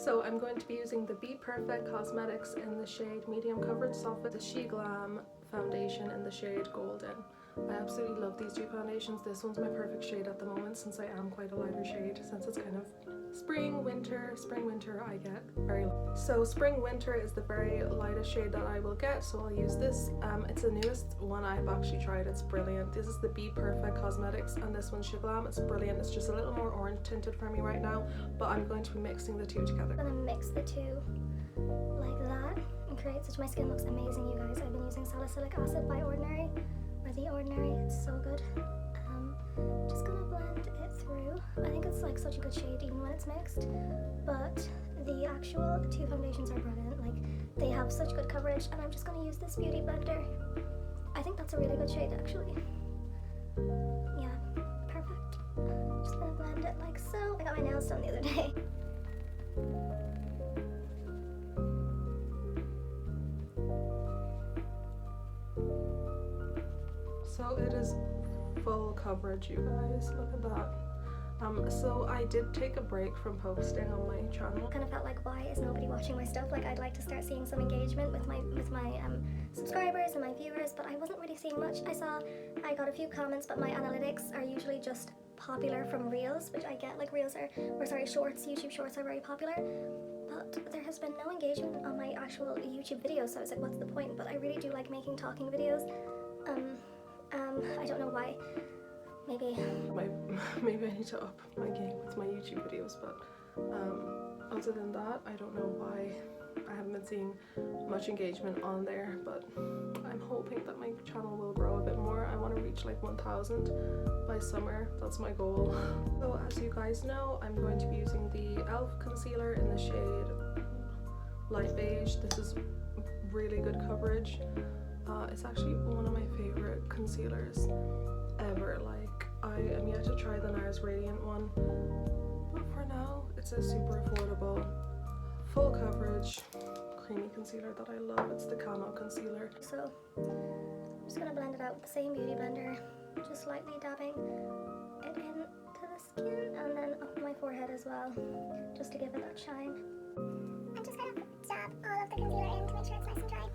So I'm going to be using the Be Perfect Cosmetics in the shade Medium Coverage Soft with the She Glam foundation in the shade Golden. I absolutely love these two foundations. This one's my perfect shade at the moment since I am quite a lighter shade, since it's kind of spring winter I get very light. So spring winter is the very lightest shade that I will get, so I'll use this. It's the newest one I've actually tried. It's brilliant. This is the Be Perfect Cosmetics and this one's She Glam. It's brilliant. It's just a little more orange tinted for me right now, but I'm going to be mixing the two together. I'm gonna mix the two like that and create such. My skin looks amazing, you guys. I've been using salicylic acid by Ordinary, or The Ordinary. It's so good. Just gonna blend it through. I think it's like such a good shade even when it's mixed, but the actual two foundations are brilliant. Like, they have such good coverage, and I'm just gonna use this beauty blender. I think that's a really good shade actually. Yeah, perfect. Just gonna blend it like so. I got my nails done the other day. So it is full coverage, you guys. Look at that. So I did take a break from posting on my channel. Kind of felt like, why is nobody watching my stuff? Like, I'd like to start seeing some engagement with my subscribers and my viewers, but I wasn't really seeing much. I got a few comments, but my analytics are usually just popular from Reels, which I get. Like, Reels are, or sorry, Shorts, YouTube Shorts are very popular, but there has been no engagement on my actual YouTube videos, so I was like, what's the point? But I really do like making talking videos. I don't know why. Maybe I need to up my game with my YouTube videos, but other than that, I don't know why I haven't been seeing much engagement on there, but I'm hoping that my channel will grow a bit more. I want to reach like 1,000 by summer. That's my goal. So as you guys know, I'm going to be using the e.l.f. concealer in the shade Light Beige. This is really good coverage. It's actually one of my favorite concealers ever. Like, I am yet to try the NARS Radiant one, but for now it's a super affordable, full coverage, creamy concealer that I love. It's the Camo concealer. So I'm just gonna blend it out with the same beauty blender, just lightly dabbing it into the skin and then up my forehead as well, just to give it that shine. I'm just gonna dab all of the concealer in to make sure it's nice and dry.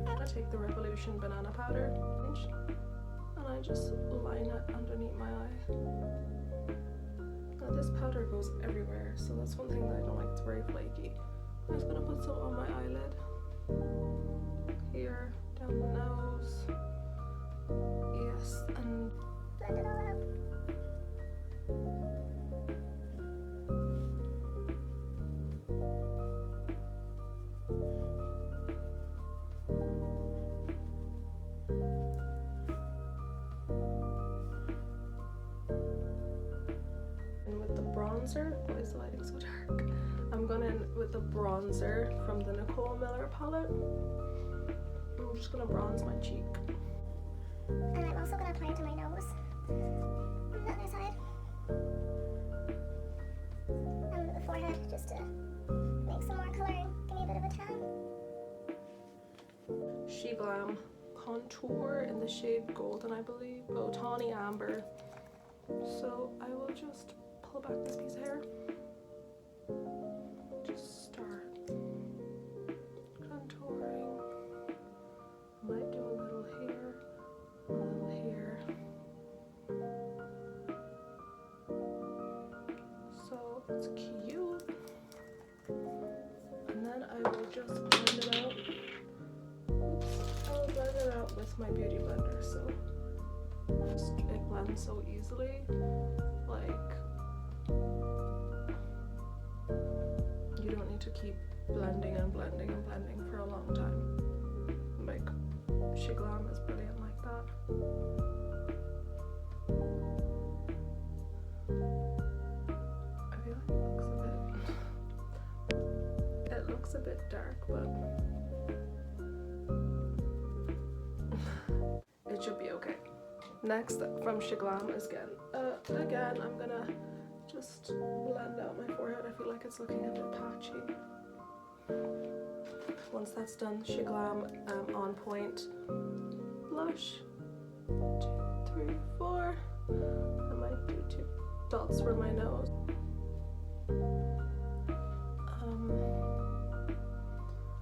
I take the Revolution banana powder and I just line it underneath my eye. Now this powder goes everywhere, so that's one thing that I don't like. It's very flaky. I'm just gonna put some on my eyelid, here, down the nose, yes, and Blend it all out. Why is the lighting so dark? I'm going in with the bronzer from the Nicole Miller palette. I'm just going to bronze my cheek. And I'm also going to apply it to my nose on the other side. And the forehead, just to make some more color and give me a bit of a tan. She Glam contour in the shade Golden, I believe. Oh, Tawny Amber. So I will just pull back this piece of hair. Just start contouring. Might do a little here, a little here. So it's cute. And then I will just blend it out. Oops, I will blend it out with my beauty blender. So it blends so easily. Like, you don't need to keep blending and blending and blending for a long time. Like, She Glam is brilliant like that. I feel like it looks a bit dark, but it should be okay. Next from She Glam is again I'm gonna just blend out my forehead. I feel like it's looking a bit patchy. Once that's done, She Glam On Point blush. 2, 3, 4. I might do 2. dots for my nose.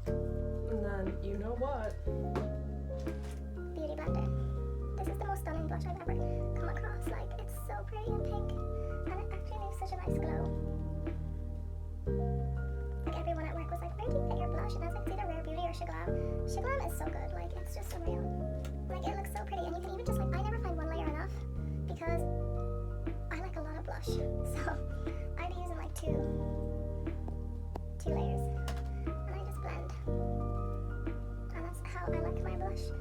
And then, you know what? Beauty blender. This is the most stunning blush I've ever come across. Like, it's so pretty and pink, and it actually leaves such a nice glow. Like, everyone at work was like, where do you get your blush? And I was like, it's either Rare Beauty or Shaglam. Shaglam is so good. Like, it's just unreal. Like, it looks so pretty, and you can even just like, I never find one layer enough because I like a lot of blush. So I'd be using like two layers, and I just blend. And that's how I like my blush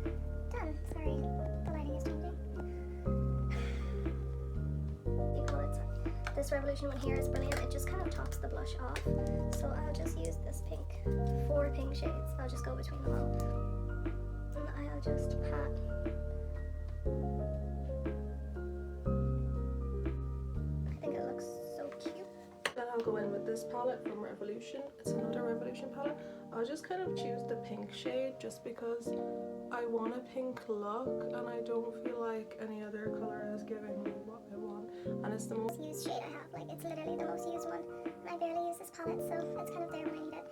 done. Sorry, the lighting is changing. You call it. This Revolution one here is brilliant. It just kind of tops the blush off. So I'll just use this pink, 4 pink shades. I'll just go between them all. And I'll just pat. I think it looks so cute. Then I'll go in with this palette from Revolution. It's another Revolution palette. I'll just kind of choose the pink shade just because I want a pink look and I don't feel like any other color is giving me what I want. And it's the most Used shade I have. Like, it's literally the most used one, and I barely use this palette, so it's kind of there when I need it.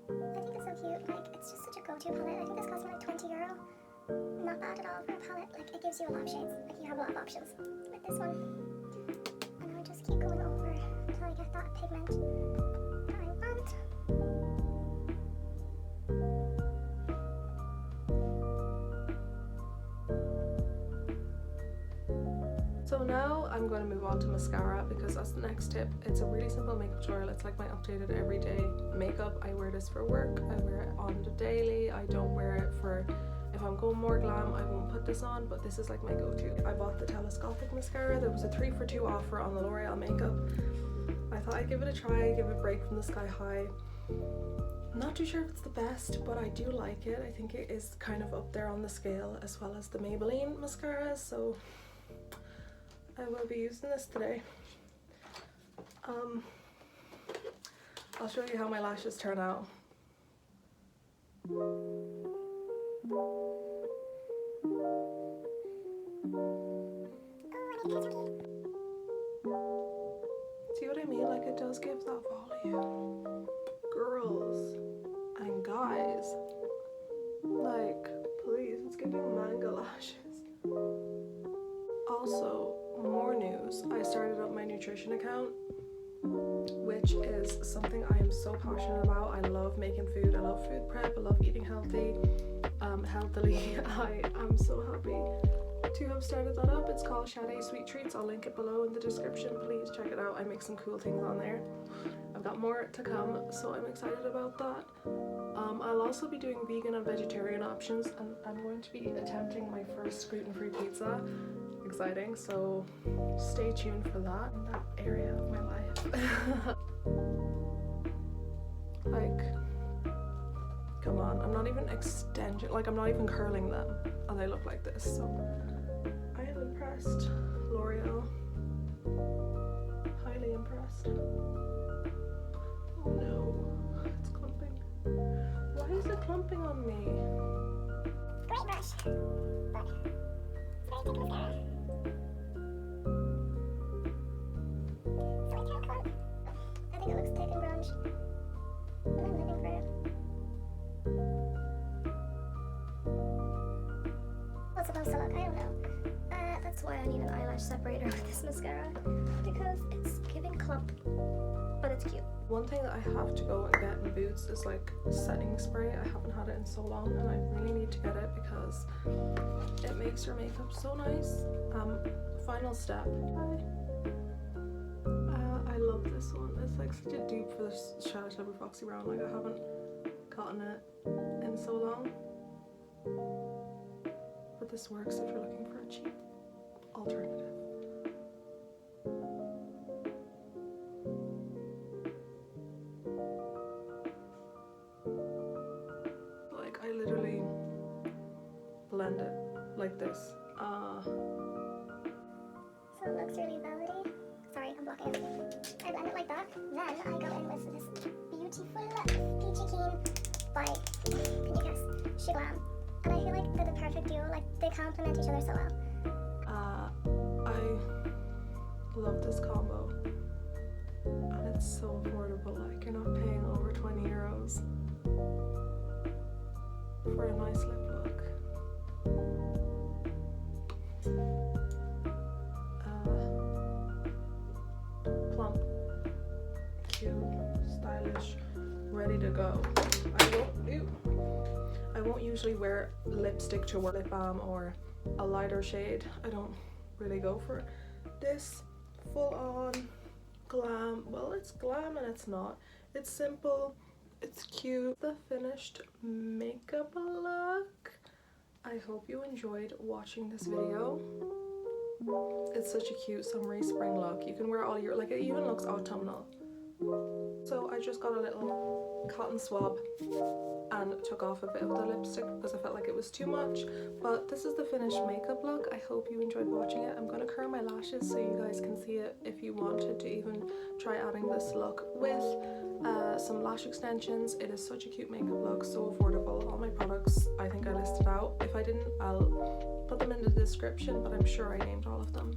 I think it's so cute. Like, it's just such a go-to palette. I think this cost me like €20. Not bad at all for a palette. Like, it gives you a lot of shades. Like, you have a lot of options with this one. And I just keep going over until I get that pigment that I want. So now I'm going to move on to mascara because that's the next tip. It's a really simple makeup tutorial. It's like my updated everyday makeup. I wear this for work, I wear it on the daily. I don't wear it for, if I'm going more glam, I won't put this on, but this is like my go-to. I bought the telescopic mascara. There was a 3 for 2 offer on the L'Oreal makeup. I thought I'd give it a try, give it a break from the Sky High. Not too sure if it's the best, but I do like it. I think it is kind of up there on the scale as well as the Maybelline mascara, so I will be using this today. I'll show you how my lashes turn out. See what I mean? Like, it does give that volume. Girls and guys, like, please, it's giving manga lashes. Also, more news. I started up my nutrition account, which is something I am so passionate about. I love making food. I love food prep. I love eating healthy, healthily. I am so happy to have started that up. It's called Shadé Sweet Treats. I'll link it below in the description. Please check it out. I make some cool things on there. I've got more to come, so I'm excited about that. I'll also be doing vegan and vegetarian options, and I'm going to be attempting my first gluten-free pizza. Exciting, so stay tuned for that in that area of my life. Like, come on, I'm not even extending, like, I'm not even curling them, and they look like this, so I am impressed. L'Oreal, highly impressed. Oh no, it's clumping. Why is it clumping on me? Great brush. But it's very thick mascara. So it can't clump. I think it looks thick and grunge. And I'm living for it. What's it supposed to look? I don't know. That's why I need an eyelash separator with this mascara, because it's giving clump, but it's cute. One thing that I have to go and get in Boots is like setting spray. I haven't had it in so long and I really need to get it because it makes your makeup so nice. Final step. I love this one. It's like such a dupe for this Shadé Tilbury Foxy Brown. Like, I haven't gotten it in so long. But this works if you're looking for a cheap alternative. Like, I literally blend it like this. So it looks really velvety. Sorry, I'm blocking it. I blend it like that. Then I go in with this beautiful Peachy Keen by, can you guess, Shaglam. And I feel like they're the perfect duo. Like, they complement each other so well. I Love this combo. And it's so affordable, like you're not paying over 20 euros for a nice lip look. Plump, cute, stylish, ready to go. I won't usually wear lipstick to work, lip balm or a lighter shade. I don't really go for this full on glam. Well, it's glam and it's not. It's simple, it's cute. The finished makeup look. I hope you enjoyed watching this video. It's such a cute summery spring look. You can wear all year, like it even looks autumnal. So I just got a little cotton swab and took off a bit of the lipstick because I felt like it was too much. But this is the finished makeup look. I hope you enjoyed watching it. I'm going to curl my lashes so you guys can see it if you wanted to even try adding this look with some lash extensions. It is such a cute makeup look, so affordable. All my products I think I listed out. If I didn't, I'll put them in the description, but I'm sure I named all of them.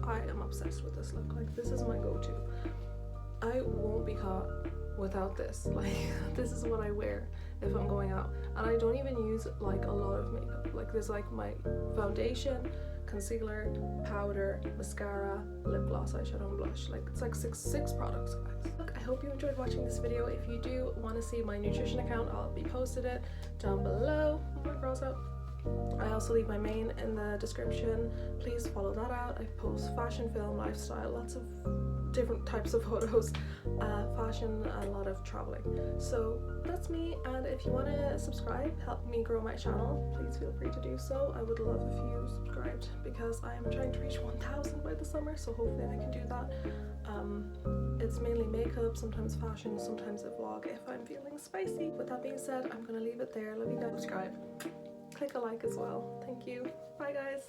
I am obsessed with this look. Like, this is my go-to. I won't be caught without this. Like, this is what I wear if I'm going out, and I don't even use like a lot of makeup. Like, there's like my foundation, concealer, powder, mascara, lip gloss, eyeshadow, and blush. Like, it's like six products, guys. Look, I hope you enjoyed watching this video. If you do want to see my nutrition account, I'll be posted it down below. My brows out. I also leave my main in the description. Please follow that out. I post fashion, film, lifestyle, lots of different types of photos, fashion, a lot of traveling. So that's me, and if you want to subscribe, help me grow my channel, please feel free to do so. I would love if you subscribed because I am trying to reach 1,000 by the summer, so hopefully I can do that. It's mainly makeup, sometimes fashion, sometimes a vlog if I'm feeling spicy. With that being said, I'm gonna leave it there. Love you guys. Subscribe. Click a like as well. Thank you. Bye guys.